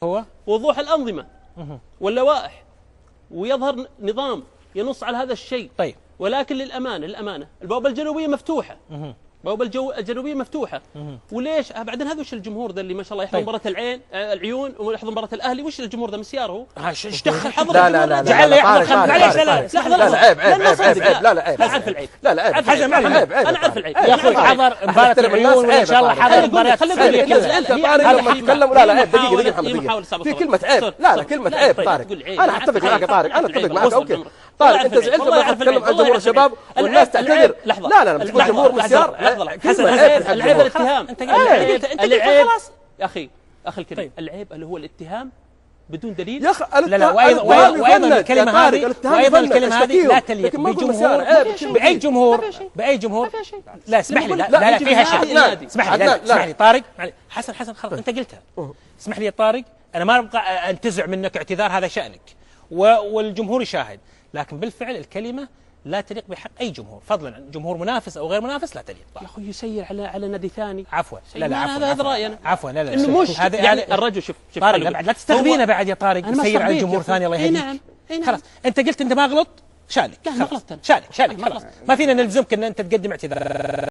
هو وضوح الأنظمة واللوائح، ويظهر نظام ينص على هذا الشيء. طيب، ولكن للأمانة البوابة الجنوبية مفتوحة، البوابة الجنوبية مفتوحة. وليش؟ بعدين هذا وش الجمهور ذا اللي ما شاء الله يحضر طيب. مباراة العيون ويحضر مباراة الأهلي؟ وش الجمهور ذا مسياره؟ ايش دخل حضر لا لا لا جعلنا يحضر معليش. لا لا عيب عيب عيب عيب لا لا عيب. لا أعرف العيب. لا لا عيب حسن عيب عيب. أنا أعرف العيب يا اخوي حضر مباراة العيون وان شاء الله حضر مباريات السعودية كلها. انت طارق لما تتكلم لا لا عيب دقيقه محمد في كلمه عيب. لا لا كلمه عيب طارق. انا اتفق معك يا طارق، انا اتفق معك. اوكي طارق انت زعلت لما تتكلم عن جمهور الشباب والناس تعتذر. لا لا مش جمهور مسيار. حسن العيب الاتهام. انت خلاص يا اخي الكريم. العيب اللي هو الاتهام بدون دليل. يا اخي لا وايضا الكلمه هذه لا تليق بجمهور باي جمهور. لا اسمح لي، لا فيها شيء. اسمح لي طارق، حسن خلاص انت قلتها. اسمح لي يا طارق، انا ما ابغى انتزع منك اعتذار، هذا شأنك والجمهور يشاهد، لكن بالفعل الكلمه لا تليق بحق اي جمهور، فضلا عن جمهور منافس او غير منافس لا تليق. يا اخوي يسير على نادي ثاني. عفوا عفوا هذا رايي. عفوا لا انه مش هذا يعني الرجل. شوف طارق لا تستغبينا بعد يا طارق، يسير على جمهور ثاني الله يهديك. نعم. خلاص انت قلت انت ما غلط، شالك. لا ما غلطت. شالك خلاص ما فينا نلزمك ان انت تقدم اعتذار.